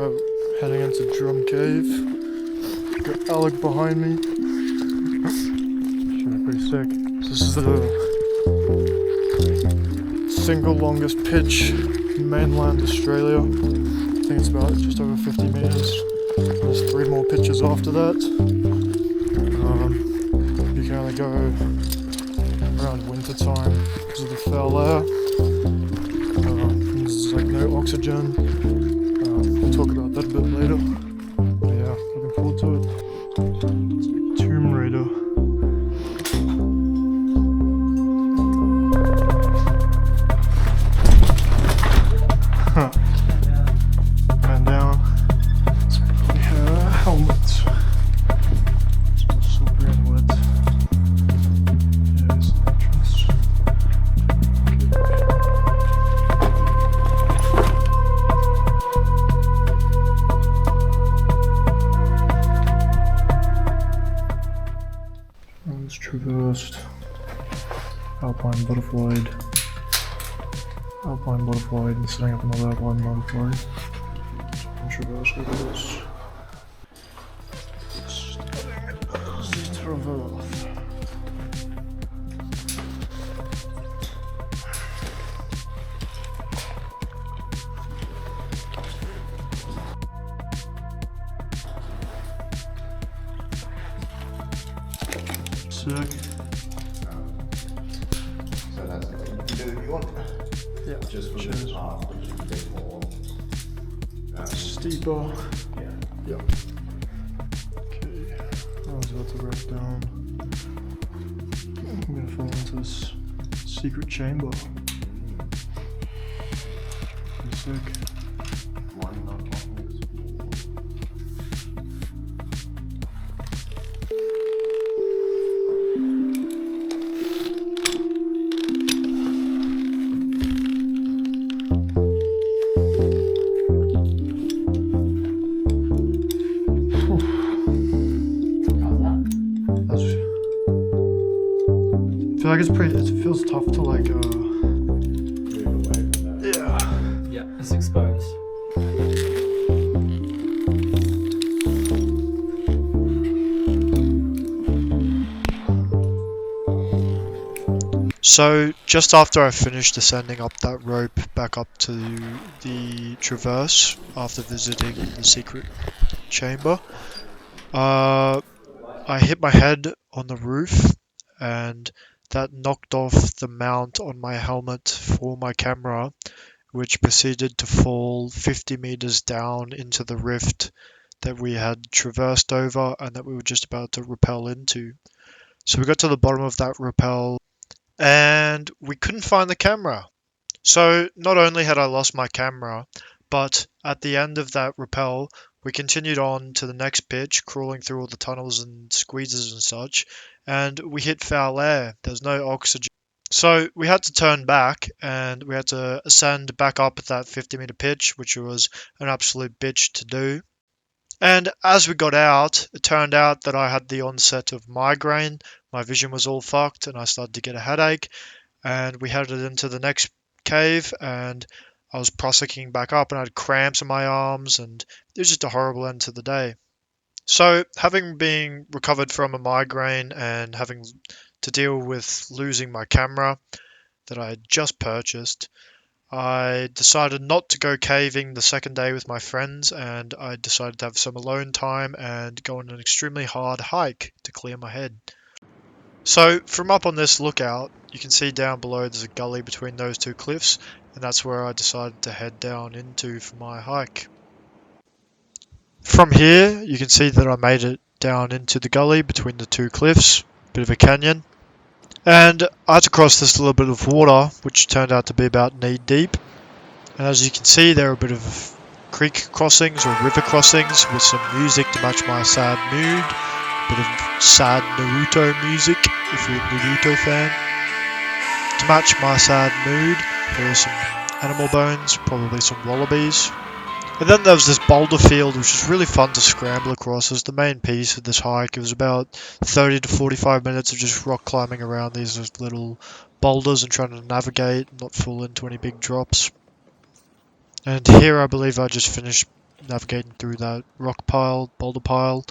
Heading into Drum Cave. Got Alec behind me. Should be pretty sick. This is the single longest pitch in mainland Australia. I think it's about just over 50 meters. There's 3 more pitches after that. You can only go around winter time because of the foul air. There's like no oxygen. We'll talk about that a bit later. But yeah, looking forward to it. It's like Tomb Raider. And down. Let's put my helmet. Smells slippery and wet. Here's the entrance. It's traversed. Alpine butterflied, and setting up another alpine butterfly. And traverse all this. Traverse. Sick. So that's you can do if you want. Yeah. Just for this part, which is a bit more Steeper. yeah. Yep. Okay. I was about to wrap down. I'm gonna fall into this secret chamber. Pretty sick. One not long. I feel like it's pretty. It feels tough to like. Move away from that. Yeah. Yeah, it's exposed. So just after I finished ascending up that rope back up to the traverse after visiting the secret chamber, I hit my head on the roof and that knocked off the mount on my helmet for my camera, which proceeded to fall 50 meters down into the rift that we had traversed over and that we were just about to rappel into. So we got to the bottom of that rappel and we couldn't find the camera. So not only had I lost my camera, but at the end of that rappel, we continued on to the next pitch, crawling through all the tunnels and squeezes and such, and we hit foul air. There's no oxygen. So we had to turn back and we had to ascend back up at that 50-meter pitch, which was an absolute bitch to do. And as we got out, it turned out that I had the onset of migraine. My vision was all fucked and I started to get a headache. And we headed into the next cave and I was prosecuting back up and I had cramps in my arms and it was just a horrible end to the day. So having been recovered from a migraine and having to deal with losing my camera that I had just purchased, I decided not to go caving the second day with my friends and I decided to have some alone time and go on an extremely hard hike to clear my head. So from up on this lookout, you can see down below there's a gully between those two cliffs and that's where I decided to head down into for my hike. From here, you can see that I made it down into the gully between the two cliffs, bit of a canyon. And I had to cross this little bit of water, which turned out to be about knee deep. And as you can see, there are a bit of creek crossings or river crossings with some music to match my sad mood. A bit of sad Naruto music, if you're a Naruto fan. To match my sad mood, there are some animal bones, probably some wallabies. And then there was this boulder field, which was really fun to scramble across. It was the main piece of this hike. It was about 30 to 45 minutes of just rock climbing around these little boulders and trying to navigate, not fall into any big drops. And here I believe I just finished navigating through that rock pile, boulder pile,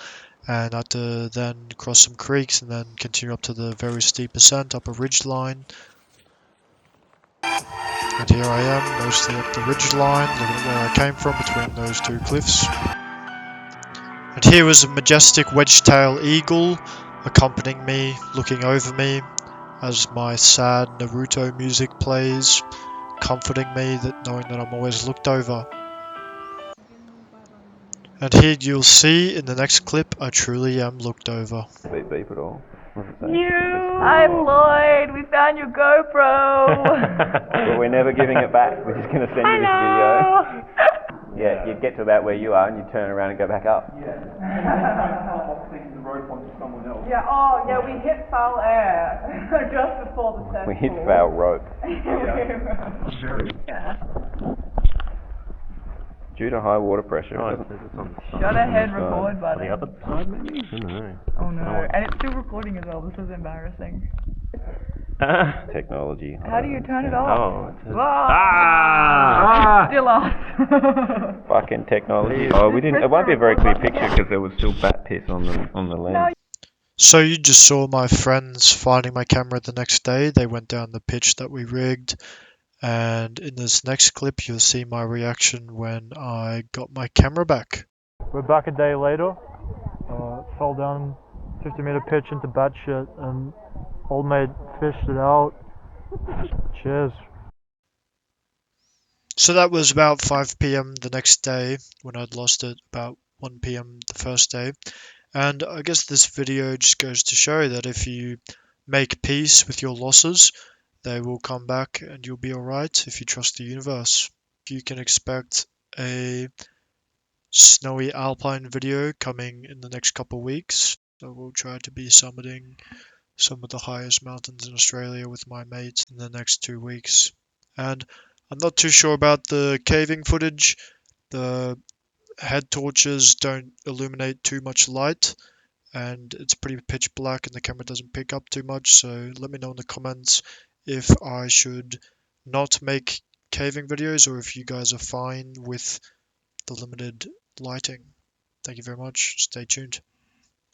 and I had to then cross some creeks and then continue up to the very steep ascent up a ridge line. And here I am, mostly up the ridge line, looking at where I came from between those two cliffs. And here was a majestic wedge-tail eagle accompanying me, looking over me as my sad Naruto music plays, comforting me that knowing that I'm always looked over. And here you'll see in the next clip, I truly am looked over. Beep beep at all. What's it say? Hi Floyd, we found your GoPro. But we're never giving it back. We're just going to send you this video. Yeah, you get to about where you are and you turn around and go back up. Yeah, oh yeah, we hit foul air just before the test. We hit foul rope. Yeah. Due to high water pressure. Shut ahead, record button. The other side maybe? I don't know. Oh no, and it's still recording as well. This is embarrassing. Technology. How do you turn it off? Ah! It's still off. Fucking technology. Oh, we didn't. It won't be a very clear picture because there was still bat piss on the lens. So you just saw my friends finding my camera the next day. They went down the pitch that we rigged. And in this next clip, you'll see my reaction when I got my camera back. We're back a day later. Fell down 50-meter pitch into bat shit, and old mate fished it out. Cheers. So that was about 5 p.m. the next day when I'd lost it, about 1 p.m. the first day. And I guess this video just goes to show that if you make peace with your losses, they will come back and you'll be alright if you trust the universe. You can expect a snowy alpine video coming in the next couple of weeks. So we'll try to be summiting some of the highest mountains in Australia with my mates in the next 2 weeks. And I'm not too sure about the caving footage. The head torches don't illuminate too much light, and it's pretty pitch black and the camera doesn't pick up too much. So let me know in the comments if I should not make caving videos or if you guys are fine with the limited lighting. Thank you very much. Stay tuned.